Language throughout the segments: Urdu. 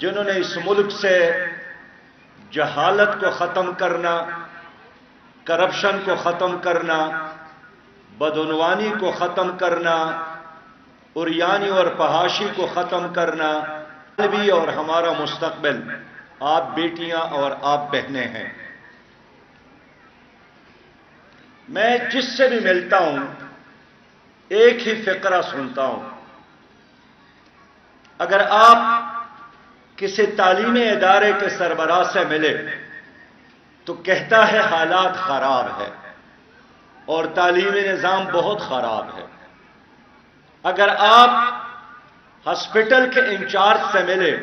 جنہوں نے اس ملک سے جہالت کو ختم کرنا، کرپشن کو ختم کرنا، بدعنوانی کو ختم کرنا، عریانی اور فحاشی کو ختم کرنا، بھی اور ہمارا مستقبل آپ بیٹیاں اور آپ بہنیں ہیں۔ میں جس سے بھی ملتا ہوں ایک ہی فقرہ سنتا ہوں۔ اگر آپ کسی تعلیمی ادارے کے سربراہ سے ملے تو کہتا ہے حالات خراب ہے اور تعلیمی نظام بہت خراب ہے۔ اگر آپ ہاسپٹل کے انچارج سے ملے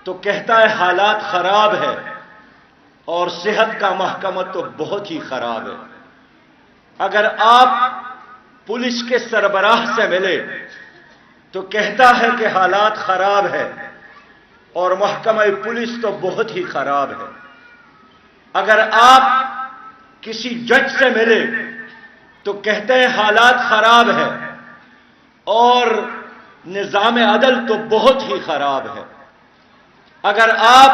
تو کہتا ہے حالات خراب ہے اور صحت کا محکمہ تو بہت ہی خراب ہے۔ اگر آپ پولیس کے سربراہ سے ملے تو کہتا ہے کہ حالات خراب ہے اور محکمہ پولیس تو بہت ہی خراب ہے۔ اگر آپ کسی جج سے ملے تو کہتے ہیں حالات خراب ہے اور نظام عدل تو بہت ہی خراب ہے۔ اگر آپ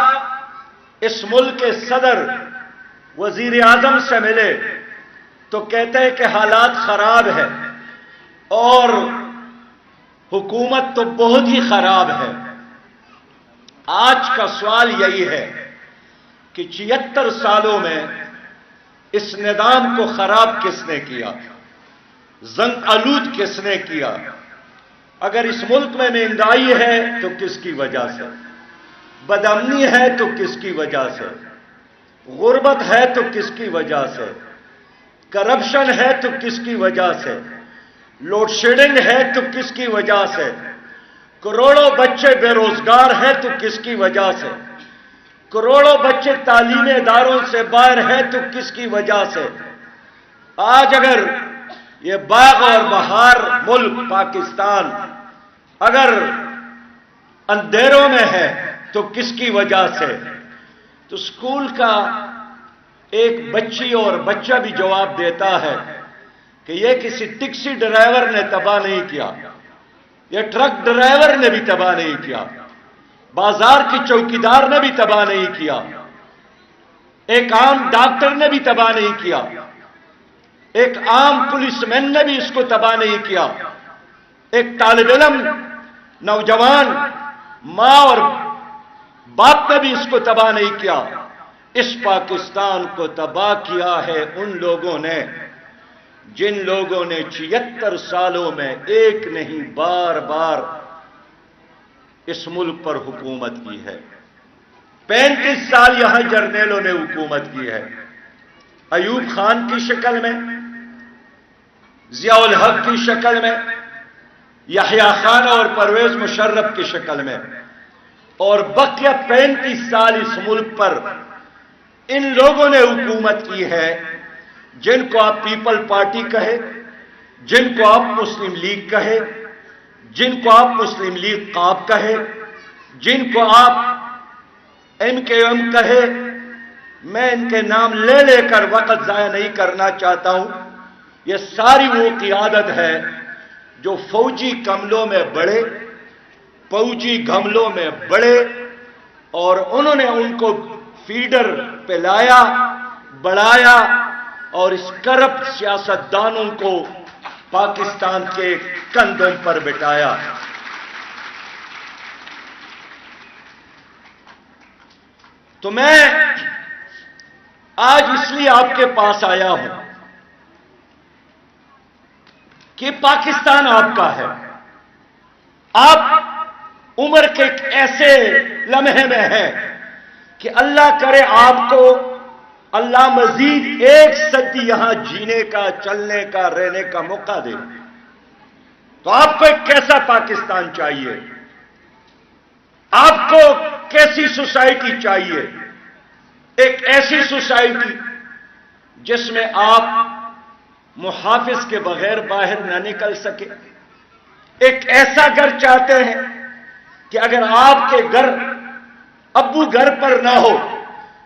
اس ملک کے صدر وزیر اعظم سے ملے تو کہتے ہیں کہ حالات خراب ہے اور حکومت تو بہت ہی خراب ہے۔ آج کا سوال یہی ہے کہ 76 سالوں میں اس نظام کو خراب کس نے کیا؟ زنگ آلود کس نے کیا؟ اگر اس ملک میں مہنگائی ہے تو کس کی وجہ سے؟ بدامنی ہے تو کس کی وجہ سے؟ غربت ہے تو کس کی وجہ سے؟ کرپشن ہے تو کس کی وجہ سے؟ لوڈ شیڈنگ ہے تو کس کی وجہ سے؟ کروڑوں بچے بے روزگار ہیں تو کس کی وجہ سے؟ کروڑوں بچے تعلیمی اداروں سے باہر ہیں تو کس کی وجہ سے؟ آج اگر یہ باغ اور بہار ملک پاکستان اگر اندھیروں میں ہے تو کس کی وجہ سے؟ تو اسکول کا ایک بچی اور بچہ بھی جواب دیتا ہے کہ یہ کسی ٹیکسی ڈرائیور نے تباہ نہیں کیا، یہ ٹرک ڈرائیور نے بھی تباہ نہیں کیا، بازار کی چوکیدار نے بھی تباہ نہیں کیا، ایک عام ڈاکٹر نے بھی تباہ نہیں کیا، ایک عام پولیس مین نے بھی اس کو تباہ نہیں کیا، ایک طالب علم نوجوان ماں اور باپ نے بھی اس کو تباہ نہیں کیا۔ اس پاکستان کو تباہ کیا ہے ان لوگوں نے جن لوگوں نے 76 سالوں میں ایک نہیں بار بار اس ملک پر حکومت کی ہے۔ 35 سال یہاں جرنیلوں نے حکومت کی ہے، ایوب خان کی شکل میں، ضیاء الحق کی شکل میں، یحییٰ خان اور پرویز مشرف کی شکل میں، اور بقیہ 35 سال اس ملک پر ان لوگوں نے حکومت کی ہے جن کو آپ پیپل پارٹی کہے، جن کو آپ مسلم لیگ کہے، جن کو آپ مسلم لیگ قاب کہے، جن کو آپ MKM کہے۔ میں ان کے نام لے لے کر وقت ضائع نہیں کرنا چاہتا ہوں۔ یہ ساری وہ قیادت ہے جو فوجی کملوں میں بڑے، فوجی گھملوں میں بڑے، اور انہوں نے ان کو فیڈر پلایا، بڑھایا اور اس کرپٹ سیاستدانوں کو پاکستان کے کندھوں پر بٹھایا۔ تو میں آج اس لیے آپ کے پاس آیا ہوں کہ پاکستان آپ کا ہے۔ آپ عمر کے ایک ایسے لمحے میں ہیں کہ اللہ کرے آپ کو اللہ مزید 1 صدی یہاں جینے کا، چلنے کا، رہنے کا موقع دے۔ تو آپ کو ایک کیسا پاکستان چاہیے؟ آپ کو کیسی سوسائٹی چاہیے؟ ایک ایسی سوسائٹی جس میں آپ محافظ کے بغیر باہر نہ نکل سکے۔ ایک ایسا گھر چاہتے ہیں کہ اگر آپ کے گھر ابو گھر پر نہ ہو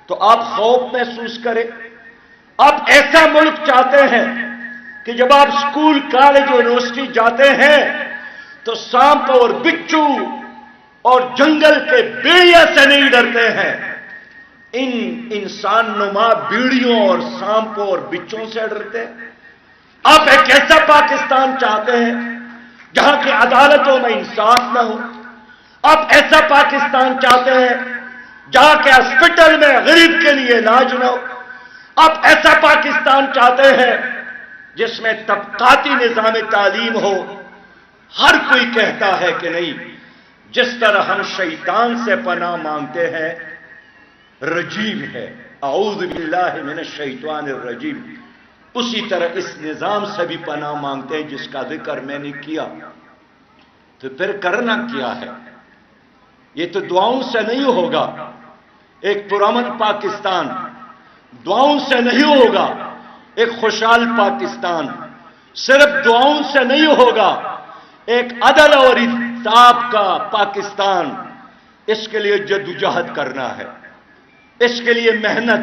تو آپ خوف محسوس کریں۔ آپ ایسا ملک چاہتے ہیں کہ جب آپ اسکول، کالج، یونیورسٹی جاتے ہیں تو سانپ اور بچھو اور جنگل کے بیڑیا سے نہیں ڈرتے ہیں، ان انسان نما بیڑیوں اور سانپوں اور بچوں سے ڈرتے ہیں۔ آپ ایک ایسا پاکستان چاہتے ہیں جہاں کی عدالتوں میں انصاف نہ ہو؟ آپ ایسا پاکستان چاہتے ہیں جہاں کے ہاسپٹل میں غریب کے لیے علاج نہ ہو؟ آپ ایسا پاکستان چاہتے ہیں جس میں طبقاتی نظام تعلیم ہو؟ ہر کوئی کہتا ہے کہ نہیں، جس طرح ہم شیطان سے پناہ مانگتے ہیں، رجیم ہے، اعوذ باللہ من الشیطان الرجیم، اسی طرح اس نظام سے بھی پناہ مانگتے ہیں جس کا ذکر میں نے کیا۔ تو پھر کرنا کیا ہے؟ یہ تو دعاؤں سے نہیں ہوگا۔ ایک پرامن پاکستان دعاؤں سے نہیں ہوگا، ایک خوشحال پاکستان صرف دعاؤں سے نہیں ہوگا، ایک عدل اور انصاف کا پاکستان، اس کے لیے جدوجہد کرنا ہے، اس کے لیے محنت،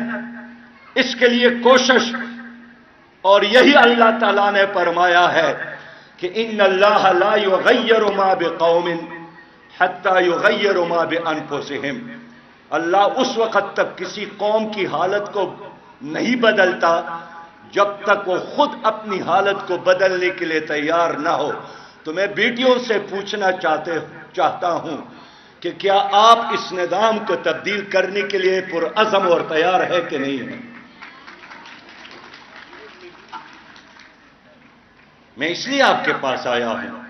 اس کے لیے کوشش۔ اور یہی اللہ تعالیٰ نے فرمایا ہے کہ ان اللہ لا یغیر ما بقوم حتی یغیر ما بانفسہم، اللہ اس وقت تک کسی قوم کی حالت کو نہیں بدلتا جب تک وہ خود اپنی حالت کو بدلنے کے لیے تیار نہ ہو۔ تو میں بیٹیوں سے پوچھنا چاہتا ہوں کہ کیا آپ اس نظام کو تبدیل کرنے کے لیے پرعزم اور تیار ہے کہ نہیں ہے؟ میں اس لیے آپ کے پاس آیا ہوں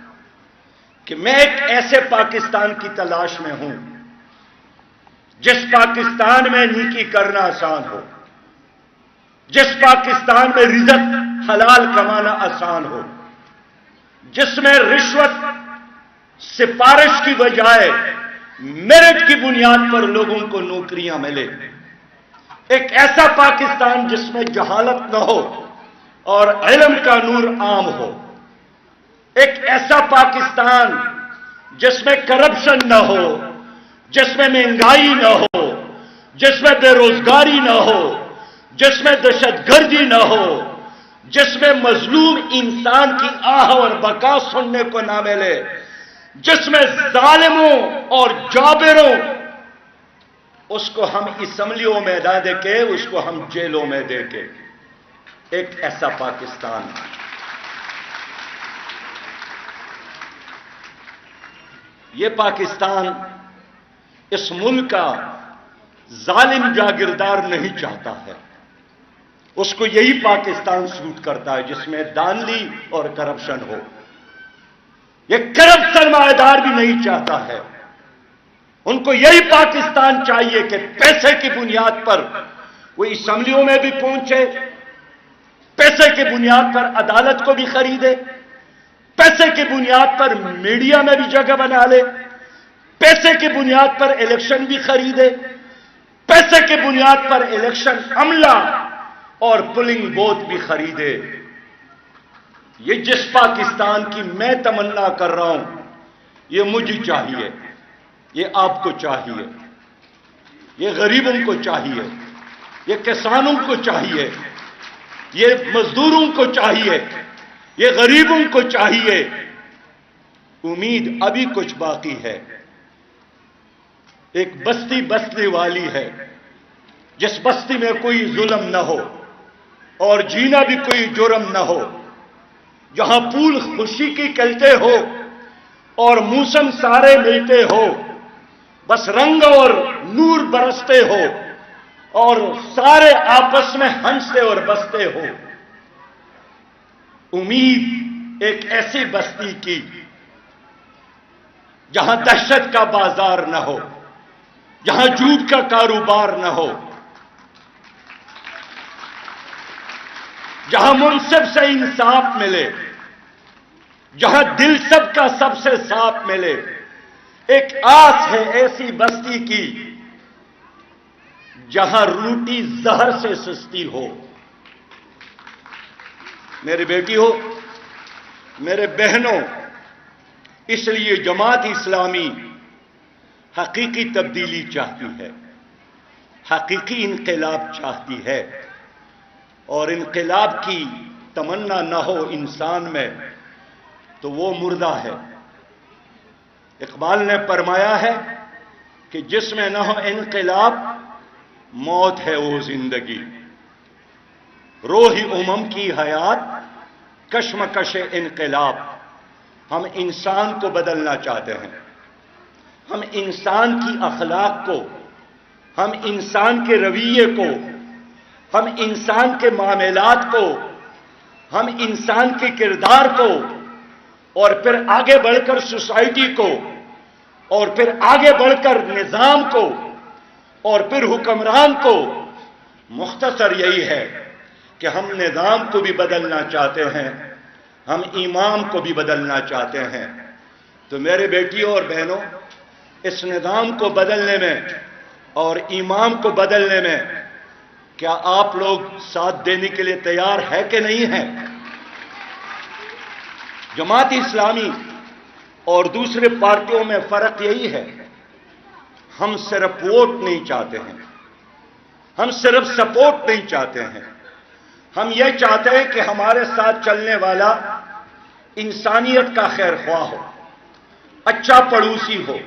کہ میں ایک ایسے پاکستان کی تلاش میں ہوں جس پاکستان میں نیکی کرنا آسان ہو، جس پاکستان میں رزق حلال کمانا آسان ہو، جس میں رشوت سفارش کی بجائے میرٹ کی بنیاد پر لوگوں کو نوکریاں ملے، ایک ایسا پاکستان جس میں جہالت نہ ہو اور علم کا نور عام ہو، ایک ایسا پاکستان جس میں کرپشن نہ ہو، جس میں مہنگائی نہ ہو، جس میں بے روزگاری نہ ہو، جس میں دہشت گردی نہ ہو، جس میں مظلوم انسان کی آہ اور بکا سننے کو نہ ملے، جس میں ظالموں اور جابروں اس کو ہم اسمبلیوں میں نہ دے کے اس کو ہم جیلوں میں دے کے، ایک ایسا پاکستان۔ یہ پاکستان اس ملک کا ظالم جاگیردار نہیں چاہتا ہے، اس کو یہی پاکستان سوٹ کرتا ہے جس میں دھاندلی اور کرپشن ہو۔ یہ کرپٹ سرمایہ دار بھی نہیں چاہتا ہے، ان کو یہی پاکستان چاہیے کہ پیسے کی بنیاد پر وہ اسمبلیوں میں بھی پہنچے، پیسے کی بنیاد پر عدالت کو بھی خریدے، پیسے کی بنیاد پر میڈیا میں بھی جگہ بنا لے، پیسے کی بنیاد پر الیکشن بھی خریدے، پیسے کی بنیاد پر الیکشن عملہ اور پولنگ بوتھ بھی خریدے۔ یہ جس پاکستان کی میں تمنا کر رہا ہوں، یہ مجھے چاہیے، یہ آپ کو چاہیے، یہ غریبوں کو چاہیے، یہ کسانوں کو چاہیے، یہ مزدوروں کو چاہیے، یہ غریبوں کو چاہیے۔ امید ابھی کچھ باقی ہے۔ ایک بستی بسنے والی ہے جس بستی میں کوئی ظلم نہ ہو اور جینا بھی کوئی جرم نہ ہو، جہاں پھول خوشی کی کھلتے ہو اور موسم سارے ملتے ہو، بس رنگ اور نور برستے ہو اور سارے آپس میں ہنستے اور بستے ہو۔ امید ایک ایسی بستی کی جہاں دہشت کا بازار نہ ہو، جہاں جھوٹ کا کاروبار نہ ہو، جہاں منصف سے انصاف ملے، جہاں دل سب کا سب سے صاف ملے۔ ایک آس ہے ایسی بستی کی جہاں روٹی زہر سے سستی ہو۔ میری بیٹی ہو، میرے بہنوں، اس لیے جماعت اسلامی حقیقی تبدیلی چاہتی ہے، حقیقی انقلاب چاہتی ہے، اور انقلاب کی تمنا نہ ہو انسان میں تو وہ مردہ ہے۔ اقبال نے فرمایا ہے کہ جس میں نہ ہو انقلاب موت ہے وہ زندگی، روح امم کی حیات کشمکش انقلاب۔ ہم انسان کو بدلنا چاہتے ہیں، ہم انسان کی اخلاق کو، ہم انسان کے رویے کو، ہم انسان کے معاملات کو، ہم انسان کے کردار کو، اور پھر آگے بڑھ کر سوسائٹی کو، اور پھر آگے بڑھ کر نظام کو، اور پھر حکمران کو۔ مختصر یہی ہے کہ ہم نظام کو بھی بدلنا چاہتے ہیں، ہم امام کو بھی بدلنا چاہتے ہیں۔ تو میرے بیٹیوں اور بہنوں، اس نظام کو بدلنے میں اور امام کو بدلنے میں کیا آپ لوگ ساتھ دینے کے لیے تیار ہے کہ نہیں ہیں؟ جماعت اسلامی اور دوسرے پارٹیوں میں فرق یہی ہے، ہم صرف ووٹ نہیں چاہتے ہیں، ہم صرف سپورٹ نہیں چاہتے ہیں، ہم یہ چاہتے ہیں کہ ہمارے ساتھ چلنے والا انسانیت کا خیر خواہ ہو، اچھا پڑوسی ہو،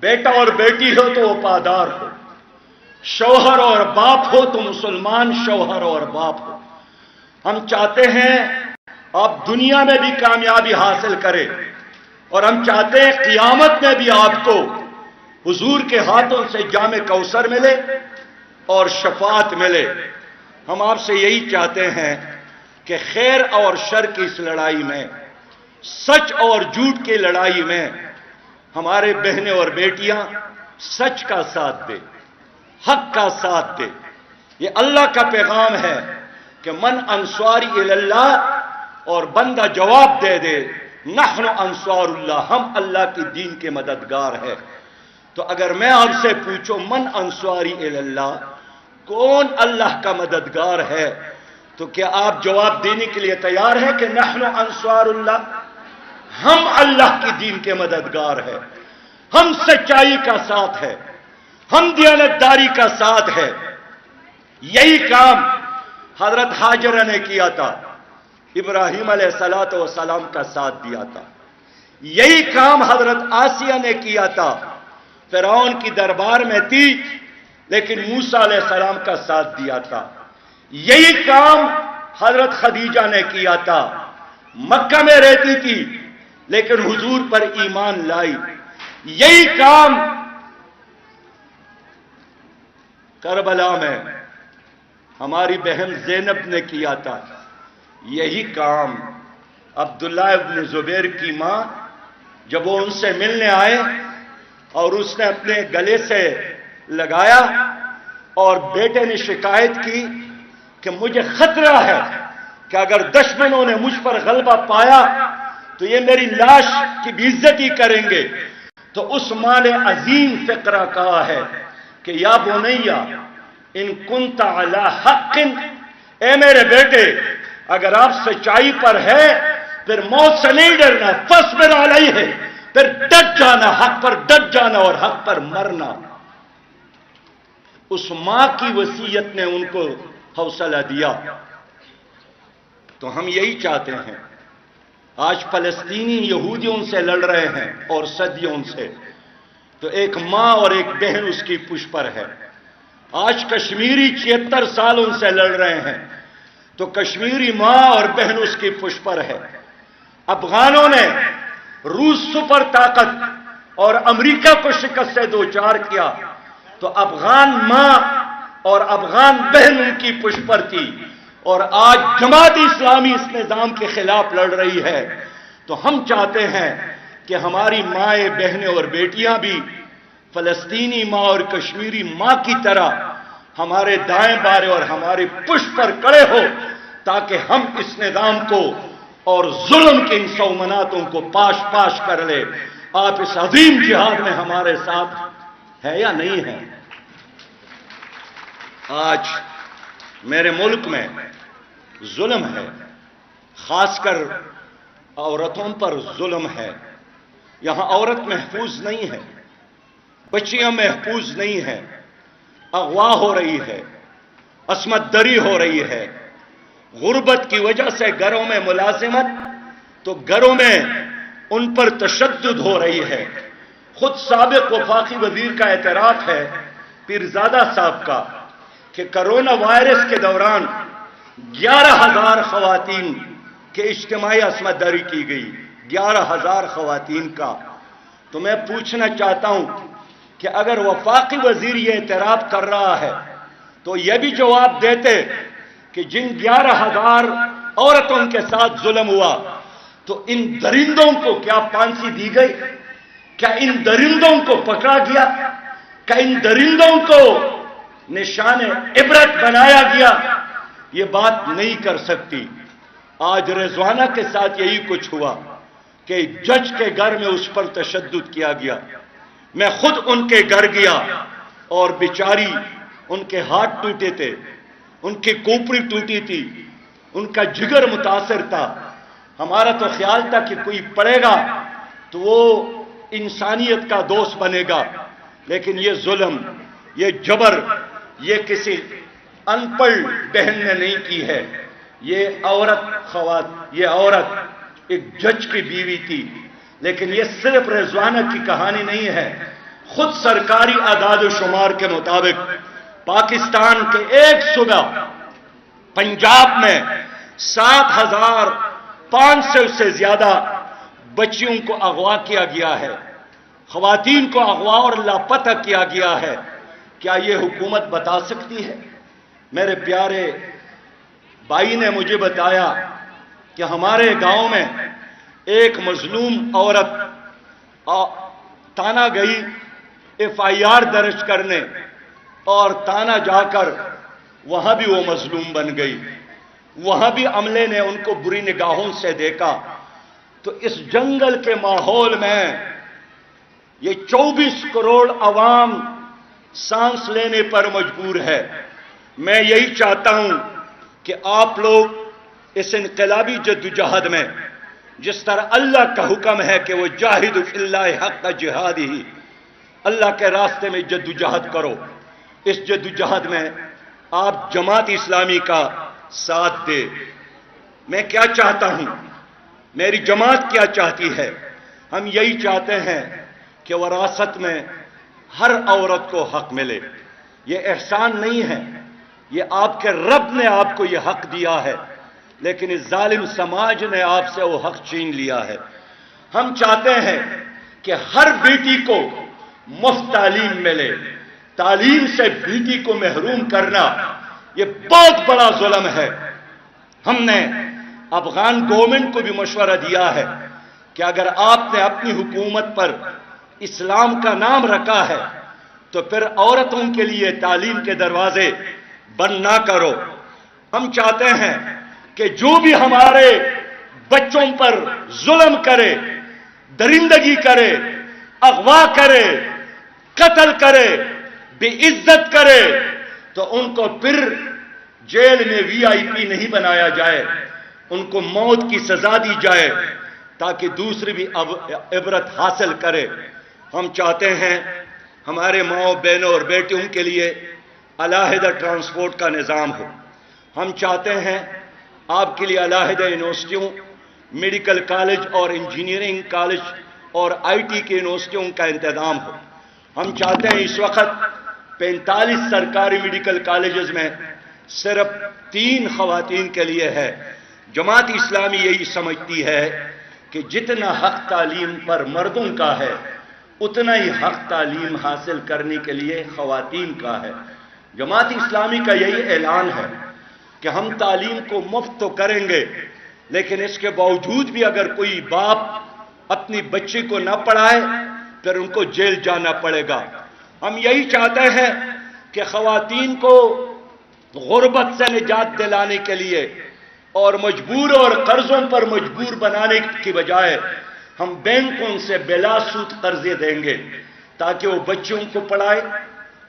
بیٹا اور بیٹی ہو تو وفادار ہو، شوہر اور باپ ہو تو مسلمان شوہر اور باپ ہو۔ ہم چاہتے ہیں آپ دنیا میں بھی کامیابی حاصل کریں، اور ہم چاہتے ہیں قیامت میں بھی آپ کو حضور کے ہاتھوں سے جام کوثر ملے اور شفاعت ملے۔ ہم آپ سے یہی چاہتے ہیں کہ خیر اور شر کی اس لڑائی میں، سچ اور جھوٹ کی لڑائی میں ہمارے بہنیں اور بیٹیاں سچ کا ساتھ دے، حق کا ساتھ دے۔ یہ اللہ کا پیغام ہے کہ من انصاری اللہ، اور بندہ جواب دے دے نحن انصار اللہ، ہم اللہ کی دین کے مددگار ہیں۔ تو اگر میں آپ سے پوچھوں من انصاری اللہ، کون اللہ کا مددگار ہے، تو کیا آپ جواب دینے کے لیے تیار ہیں کہ نحن انصار اللہ، ہم اللہ کی دین کے مددگار ہیں، ہم سچائی کا ساتھ ہے، ہم دیانتداری کا ساتھ ہے۔ یہی کام حضرت ہاجرہ نے کیا تھا، ابراہیم علیہ السلام کا ساتھ دیا تھا۔ یہی کام حضرت آسیہ نے کیا تھا، فرعون کی دربار میں تھی لیکن موسیٰ علیہ السلام کا ساتھ دیا تھا۔ یہی کام حضرت خدیجہ نے کیا تھا، مکہ میں رہتی تھی لیکن حضور پر ایمان لائی۔ یہی کام کربلا میں ہماری بہن زینب نے کیا تھا۔ یہی کام عبداللہ ابن زبیر کی ماں جب وہ ان سے ملنے آئے اور اس نے اپنے گلے سے لگایا اور بیٹے نے شکایت کی کہ مجھے خطرہ ہے کہ اگر دشمنوں نے مجھ پر غلبہ پایا تو یہ میری لاش کی بے عزتی کریں گے، تو اس ماں نے عظیم فقرہ کہا ہے کہ یا بنیا ان کنت علی حق، اے میرے بیٹے اگر آپ سچائی پر ہے پھر موت سے نہیں ڈرنا، فاصبر علیہ ہے، پھر ڈٹ جانا، حق پر ڈٹ جانا اور حق پر مرنا۔ اس ماں کی وصیت نے ان کو حوصلہ دیا۔ تو ہم یہی چاہتے ہیں، آج فلسطینی یہودیوں سے لڑ رہے ہیں اور صدیوں سے، تو ایک ماں اور ایک بہن اس کی پشت پر ہے۔ آج کشمیری 76 سالوں سے لڑ رہے ہیں، تو کشمیری ماں اور بہن اس کی پشت پر ہے۔ افغانوں نے روس سپر طاقت اور امریکہ کو شکست سے دوچار کیا، تو افغان ماں اور افغان بہن ان کی پشت پر تھی، اور آج جماعت اسلامی اس نظام کے خلاف لڑ رہی ہے۔ تو ہم چاہتے ہیں کہ ہماری مائیں، بہنیں اور بیٹیاں بھی فلسطینی ماں اور کشمیری ماں کی طرح ہمارے دائیں بارے اور ہمارے پشت پر کڑے ہو، تاکہ ہم اس نظام کو اور ظلم کے ان سومناتوں کو پاش پاش کر لے۔ آپ اس عظیم جہاد میں ہمارے ساتھ ہے یا نہیں ہے؟ آج میرے ملک میں ظلم ہے، خاص کر عورتوں پر ظلم ہے۔ یہاں عورت محفوظ نہیں ہے، بچیاں محفوظ نہیں ہیں، اغوا ہو رہی ہے، عصمت دری ہو رہی ہے۔ غربت کی وجہ سے گھروں میں ملازمت، تو گھروں میں ان پر تشدد ہو رہی ہے۔ خود سابق وفاقی وزیر کا اعتراف ہے پیرزادہ صاحب کا کہ کرونا وائرس کے دوران 11,000 خواتین کے اجتماعی عصمت دری کی گئی، 11,000 خواتین کا۔ تو میں پوچھنا چاہتا ہوں کہ اگر وفاقی وزیر یہ اعتراف کر رہا ہے تو یہ بھی جواب دیتے کہ جن 11,000 عورتوں کے ساتھ ظلم ہوا تو ان درندوں کو کیا پھانسی دی گئی؟ کیا ان درندوں کو پکڑا گیا؟ کیا ان درندوں کو نشان عبرت بنایا گیا؟ یہ بات نہیں کر سکتی۔ آج رضوانہ کے ساتھ یہی کچھ ہوا کہ جج کے گھر میں اس پر تشدد کیا گیا۔ میں خود ان کے گھر گیا اور بیچاری ان کے ہاتھ ٹوٹے تھے، ان کی کھوپڑی ٹوٹی تھی، ان کا جگر متاثر تھا۔ ہمارا تو خیال تھا کہ کوئی پڑھے گا تو وہ انسانیت کا دوست بنے گا، لیکن یہ ظلم، یہ جبر، یہ کسی ان پڑھ بہن نے نہیں کی ہے۔ یہ عورت ایک جج کی بیوی تھی۔ لیکن یہ صرف رضوانہ کی کہانی نہیں ہے۔ خود سرکاری اعداد و شمار کے مطابق پاکستان کے ایک صوبہ پنجاب میں 7,500 سے زیادہ بچیوں کو اغوا کیا گیا ہے، خواتین کو اغوا اور لاپتہ کیا گیا ہے۔ کیا یہ حکومت بتا سکتی ہے؟ میرے پیارے بھائی نے مجھے بتایا کہ ہمارے گاؤں میں ایک مظلوم عورت تانا گئی FIR درج کرنے، اور تانا جا کر وہاں بھی وہ مظلوم بن گئی، وہاں بھی عملے نے ان کو بری نگاہوں سے دیکھا۔ تو اس جنگل کے ماحول میں یہ 24 کروڑ عوام سانس لینے پر مجبور ہے۔ میں یہی چاہتا ہوں کہ آپ لوگ اس انقلابی جدوجہد میں، جس طرح اللہ کا حکم ہے کہ وہ جاہد فی اللہ حق جہادہ، اللہ کے راستے میں جدوجہد کرو، اس جدوجہد میں آپ جماعت اسلامی کا ساتھ دے۔ میں کیا چاہتا ہوں، میری جماعت کیا چاہتی ہے؟ ہم یہی چاہتے ہیں کہ وراثت میں ہر عورت کو حق ملے۔ یہ احسان نہیں ہے، یہ آپ کے رب نے آپ کو یہ حق دیا ہے، لیکن اس ظالم سماج نے آپ سے وہ حق چھین لیا ہے۔ ہم چاہتے ہیں کہ ہر بیٹی کو مفت تعلیم ملے۔ تعلیم سے بیٹی کو محروم کرنا یہ بہت بڑا ظلم ہے۔ ہم نے افغان گورنمنٹ کو بھی مشورہ دیا ہے کہ اگر آپ نے اپنی حکومت پر اسلام کا نام رکھا ہے تو پھر عورتوں کے لیے تعلیم کے دروازے بند نہ کرو۔ ہم چاہتے ہیں کہ جو بھی ہمارے بچوں پر ظلم کرے، درندگی کرے، اغوا کرے، قتل کرے، بے عزت کرے، تو ان کو پھر جیل میں VIP نہیں بنایا جائے، ان کو موت کی سزا دی جائے تاکہ دوسری بھی عبرت حاصل کرے۔ ہم چاہتے ہیں ہمارے ماؤں بہنوں اور بیٹیوں کے لیے علیحدہ ٹرانسپورٹ کا نظام ہو۔ ہم چاہتے ہیں آپ کے لیے علیحدہ یونیورسٹیوں، میڈیکل کالج اور انجینئرنگ کالج اور IT کی یونیورسٹیوں کا انتظام ہو۔ ہم چاہتے ہیں، اس وقت 45 سرکاری میڈیکل کالجز میں صرف 3 خواتین کے لیے ہے۔ جماعت اسلامی یہی سمجھتی ہے کہ جتنا حق تعلیم پر مردوں کا ہے، اتنا ہی حق تعلیم حاصل کرنے کے لیے خواتین کا ہے۔ جماعت اسلامی کا یہی اعلان ہے کہ ہم تعلیم کو مفت تو کریں گے، لیکن اس کے باوجود بھی اگر کوئی باپ اپنی بچی کو نہ پڑھائے پھر ان کو جیل جانا پڑے گا۔ ہم یہی چاہتے ہیں کہ خواتین کو غربت سے نجات دلانے کے لیے اور مجبور اور قرضوں پر مجبور بنانے کی بجائے ہم بینکوں سے بلا سود قرضے دیں گے تاکہ وہ بچوں کو پڑھائے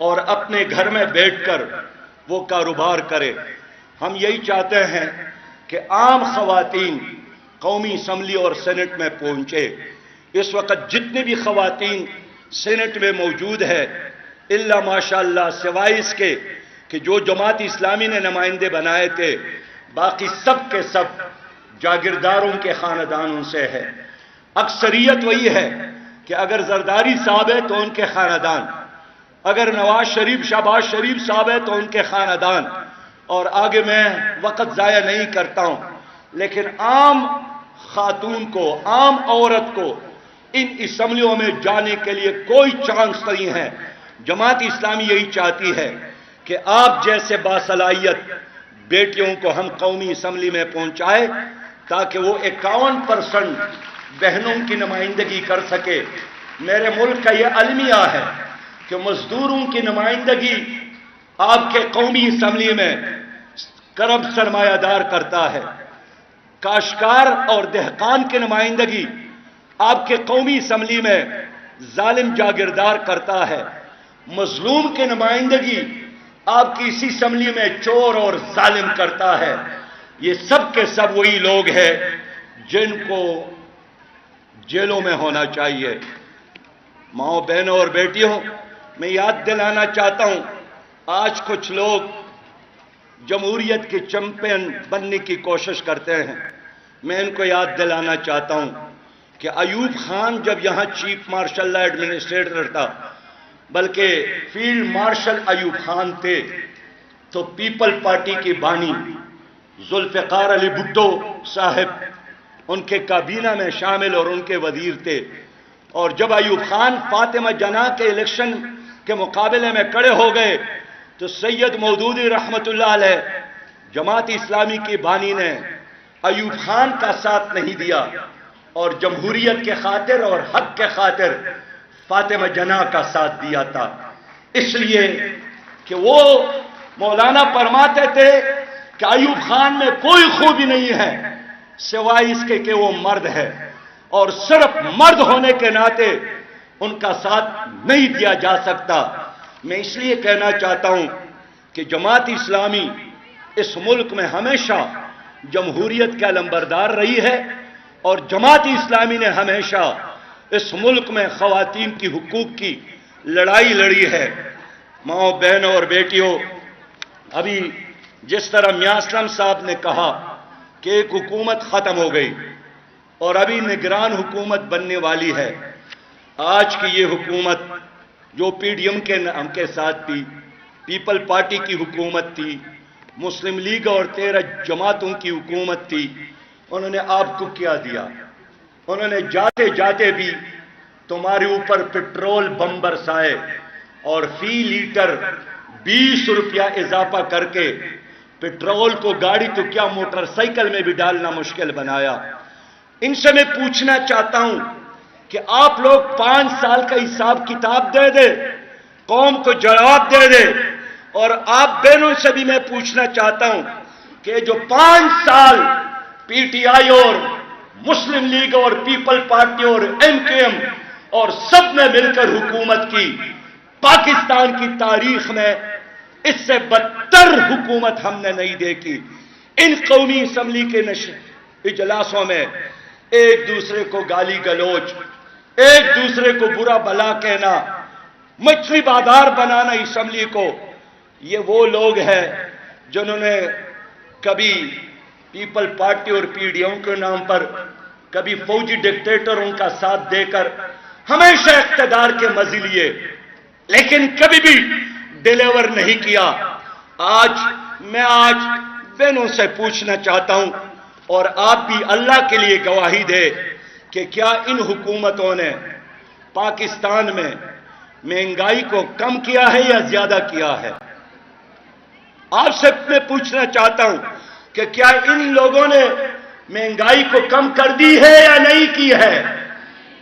اور اپنے گھر میں بیٹھ کر وہ کاروبار کرے۔ ہم یہی چاہتے ہیں کہ عام خواتین قومی اسمبلی اور سینٹ میں پہنچے۔ اس وقت جتنی بھی خواتین سینٹ میں موجود ہے، الا ماشاءاللہ سوائے اس کے کہ جو جماعت اسلامی نے نمائندے بنائے تھے، باقی سب کے سب جاگیرداروں کے خاندانوں سے ہے۔ اکثریت وہی ہے کہ اگر زرداری صاحب ہے تو ان کے خاندان، اگر نواز شریف شہباز شریف صاحب ہے تو ان کے خاندان، اور آگے میں وقت ضائع نہیں کرتا ہوں، لیکن عام خاتون کو، عام عورت کو ان اسمبلیوں میں جانے کے لیے کوئی چانس نہیں ہے۔ جماعت اسلامی یہی چاہتی ہے کہ آپ جیسے باصلاحیت بیٹیوں کو ہم قومی اسمبلی میں پہنچائے تاکہ وہ 51% بہنوں کی نمائندگی کر سکے۔ میرے ملک کا یہ المیہ ہے کہ مزدوروں کی نمائندگی آپ کے قومی اسمبلی میں کرب سرمایہ دار کرتا ہے، کاشتکار اور دہقان کی نمائندگی آپ کے قومی اسمبلی میں ظالم جاگیردار کرتا ہے، مظلوم کی نمائندگی آپ کی اسی اسمبلی میں چور اور ظالم کرتا ہے۔ یہ سب کے سب وہی لوگ ہیں جن کو جیلوں میں ہونا چاہیے۔ ماؤں بہنوں اور بیٹیوں، میں یاد دلانا چاہتا ہوں، آج کچھ لوگ جمہوریت کے چیمپئن بننے کی کوشش کرتے ہیں۔ میں ان کو یاد دلانا چاہتا ہوں کہ ایوب خان جب یہاں چیف مارشل ایڈمنسٹریٹر تھا، بلکہ فیلڈ مارشل ایوب خان تھے، تو پیپل پارٹی کی بانی ذوالفقار علی بھٹو صاحب ان کے کابینہ میں شامل اور ان کے وزیر تھے، اور جب ایوب خان فاطمہ جناح کے الیکشن کے مقابلے میں کھڑے ہو گئے تو سید مودودی رحمت اللہ علیہ جماعت اسلامی کی بانی نے ایوب خان کا ساتھ نہیں دیا اور جمہوریت کے خاطر اور حق کے خاطر فاطمہ جناح کا ساتھ دیا تھا، اس لیے کہ وہ مولانا فرماتے تھے کہ ایوب خان میں کوئی خوبی نہیں ہے سوائے اس کے کہ وہ مرد ہے، اور صرف مرد ہونے کے ناطے ان کا ساتھ نہیں دیا جا سکتا۔ میں اس لیے کہنا چاہتا ہوں کہ جماعت اسلامی اس ملک میں ہمیشہ جمہوریت کا علمبردار رہی ہے، اور جماعت اسلامی نے ہمیشہ اس ملک میں خواتین کی حقوق کی لڑائی لڑی ہے۔ ماؤں بہنوں اور بیٹیوں، ابھی جس طرح میاں اسلم صاحب نے کہا کہ ایک حکومت ختم ہو گئی اور ابھی نگران حکومت بننے والی ہے، آج کی یہ حکومت جو پی ڈی ایم کے نام کے ساتھ تھی، پیپل پارٹی کی حکومت تھی، مسلم لیگ اور 13 جماعتوں کی حکومت تھی، انہوں نے آپ کو کیا دیا؟ انہوں نے جاتے جاتے بھی تمہارے اوپر پٹرول بم برسائے اور فی لیٹر 20 روپیہ اضافہ کر کے پٹرول کو گاڑی تو کیا موٹر سائیکل میں بھی ڈالنا مشکل بنایا۔ ان سے میں پوچھنا چاہتا ہوں کہ آپ لوگ 5 سال کا حساب کتاب دے دے، قوم کو جواب دے دے، اور آپ بہنوں سے بھی میں پوچھنا چاہتا ہوں کہ جو 5 سال پی ٹی آئی اور مسلم لیگ اور پیپل پارٹی اور ایم کے ایم اور سب نے مل کر حکومت کی، پاکستان کی تاریخ میں اس سے بدتر حکومت ہم نے نہیں دیکھی۔ ان قومی اسمبلی کے اجلاسوں میں ایک دوسرے کو گالی گلوچ، ایک دوسرے کو برا بھلا کہنا، مچھلی بازار بنانا اسمبلی کو، یہ وہ لوگ ہیں جنہوں نے کبھی پیپل پارٹی اور پی ڈی ایم کے نام پر کبھی فوجی ڈکٹیٹروں کا ساتھ دے کر ہمیشہ اقتدار کے مزے لیے، لیکن کبھی بھی ڈیلیور نہیں کیا۔ میں آج بہنوں سے پوچھنا چاہتا ہوں، اور آپ بھی اللہ کے لیے گواہی دے کہ کیا ان حکومتوں نے پاکستان میں مہنگائی کو کم کیا ہے یا زیادہ کیا ہے؟ آپ سے میں پوچھنا چاہتا ہوں کہ کیا ان لوگوں نے مہنگائی کو کم کر دی ہے یا نہیں کی ہے؟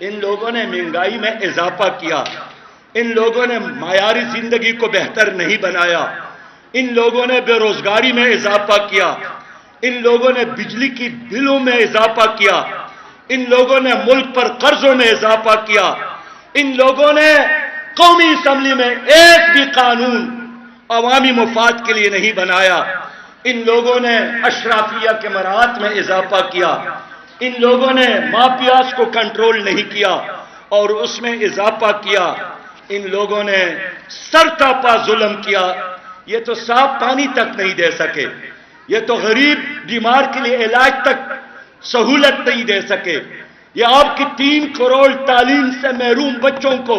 ان لوگوں نے مہنگائی میں اضافہ کیا، ان لوگوں نے معیاری زندگی کو بہتر نہیں بنایا، ان لوگوں نے بے روزگاری میں اضافہ کیا، ان لوگوں نے بجلی کی بلوں میں اضافہ کیا، ان لوگوں نے ملک پر قرضوں میں اضافہ کیا، ان لوگوں نے قومی اسمبلی میں ایک بھی قانون عوامی مفاد کے لیے نہیں بنایا، ان لوگوں نے اشرافیہ کے مراعات میں اضافہ کیا، ان لوگوں نے مافیاز کو کنٹرول نہیں کیا اور اس میں اضافہ کیا، ان لوگوں نے سرتاپا ظلم کیا۔ یہ تو صاف پانی تک نہیں دے سکے، یہ تو غریب بیمار کے لیے علاج تک سہولت نہیں دے سکے، یہ آپ کی 3 کروڑ تعلیم سے محروم بچوں کو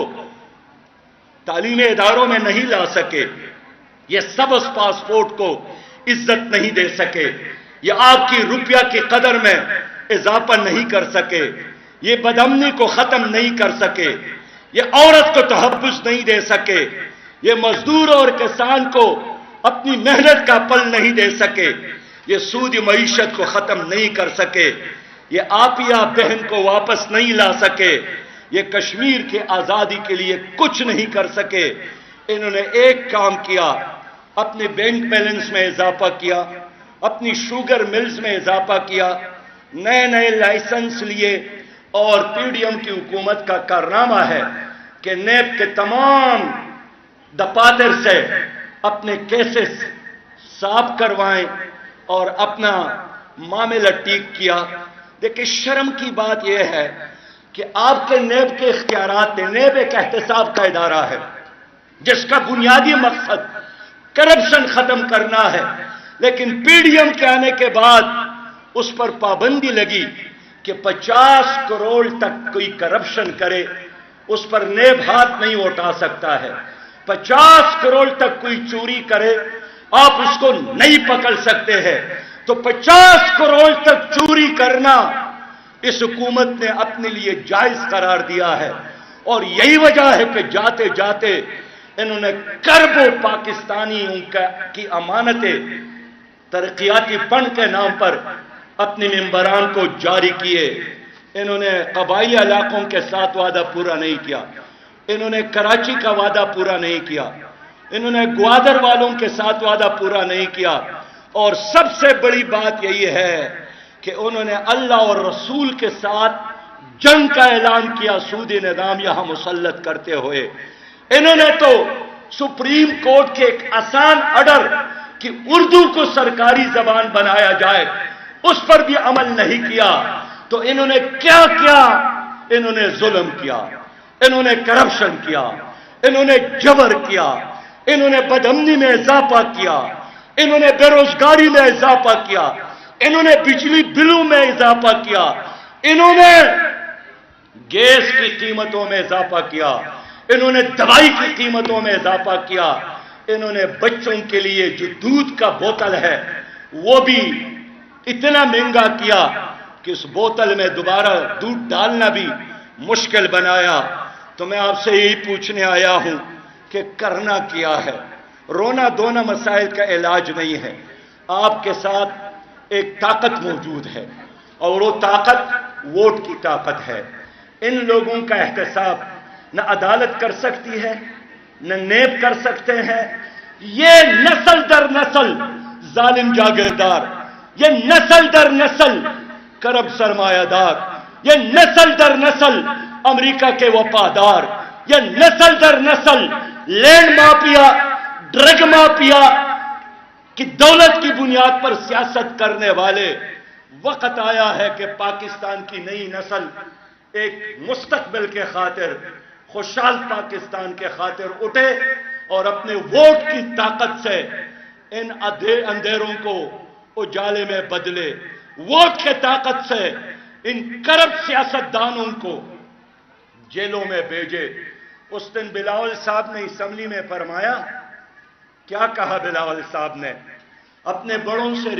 تعلیمی اداروں میں نہیں لا سکے، یہ سبز پاسپورٹ کو عزت نہیں دے سکے، یہ آپ کی روپیہ کی قدر میں اضافہ نہیں کر سکے، یہ بدامنی کو ختم نہیں کر سکے، یہ عورت کو تحفظ نہیں دے سکے، یہ مزدور اور کسان کو اپنی محنت کا پل نہیں دے سکے، یہ سودی معیشت کو ختم نہیں کر سکے، یہ آپیہ بہن کو واپس نہیں لا سکے، یہ کشمیر کی آزادی کے لیے کچھ نہیں کر سکے۔ انہوں نے ایک کام کیا، اپنے بینک بیلنس میں اضافہ کیا، اپنی شوگر ملز میں اضافہ کیا، نئے نئے لائسنس لیے، اور پی ڈی ایم کی حکومت کا کارنامہ ہے کہ نیب کے تمام دفاتر سے اپنے کیسز صاف کروائیں اور اپنا معاملہ ٹھیک کیا۔ دیکھیں شرم کی بات یہ ہے کہ آپ کے نیب کے اختیارات ہیں۔ نیب ایک احتساب کا ادارہ ہے جس کا بنیادی مقصد کرپشن ختم کرنا ہے، لیکن پی ڈی ایم کے آنے کے بعد اس پر پابندی لگی کہ 50 کروڑ تک کوئی کرپشن کرے اس پر نیب ہاتھ نہیں اٹھا سکتا ہے۔ 50 کروڑ تک کوئی چوری کرے آپ اس کو نہیں پکڑ سکتے ہیں۔ تو 50 کروڑ تک چوری کرنا اس حکومت نے اپنے لیے جائز قرار دیا ہے، اور یہی وجہ ہے کہ جاتے جاتے انہوں نے کربوں پاکستانیوں کی امانتیں ترقیاتی فنڈ کے نام پر اپنے ممبران کو جاری کیے۔ انہوں نے قبائلی علاقوں کے ساتھ وعدہ پورا نہیں کیا، انہوں نے کراچی کا وعدہ پورا نہیں کیا، انہوں نے گوادر والوں کے ساتھ وعدہ پورا نہیں کیا، اور سب سے بڑی بات یہی ہے کہ انہوں نے اللہ اور رسول کے ساتھ جنگ کا اعلان کیا سودی نظام یہاں مسلط کرتے ہوئے۔ انہوں نے تو سپریم کورٹ کے ایک آسان آرڈر کہ اردو کو سرکاری زبان بنایا جائے اس پر بھی عمل نہیں کیا۔ تو انہوں نے کیا کیا؟ انہوں نے ظلم کیا، انہوں نے کرپشن کیا، انہوں نے جبر کیا، انہوں نے بدامنی میں اضافہ کیا، انہوں نے بے روزگاری میں اضافہ کیا، انہوں نے بجلی بلوں میں اضافہ کیا، انہوں نے گیس کی قیمتوں میں اضافہ کیا، انہوں نے دوائی کی قیمتوں میں اضافہ کیا، انہوں نے بچوں کے لیے جو دودھ کا بوتل ہے وہ بھی اتنا مہنگا کیا کہ اس بوتل میں دوبارہ دودھ ڈالنا بھی مشکل بنایا۔ تو میں آپ سے یہی پوچھنے آیا ہوں کہ کرنا کیا ہے؟ رونا دھونا مسائل کا علاج نہیں ہے۔ آپ کے ساتھ ایک طاقت موجود ہے، اور وہ طاقت ووٹ کی طاقت ہے۔ ان لوگوں کا احتساب نہ عدالت کر سکتی ہے، نہ نیب کر سکتے ہیں۔ یہ نسل در نسل ظالم جاگیردار، یہ نسل در نسل کرب سرمایہ دار، یہ نسل در نسل امریکہ کے وفادار، یہ نسل در نسل لینڈ مافیا، ڈرگ مافیا کی دولت کی بنیاد پر سیاست کرنے والے۔ وقت آیا ہے کہ پاکستان کی نئی نسل ایک مستقبل کے خاطر، خوشحال پاکستان کے خاطر اٹھے اور اپنے ووٹ کی طاقت سے ان اندھیروں کو اجالے میں بدلے، ووٹ کے طاقت سے ان کرپٹ سیاستدانوں کو جیلوں میں بھیجے۔ اس دن بلاول صاحب نے اسمبلی میں فرمایا، کیا کہا بلاول صاحب نے؟ اپنے بڑوں سے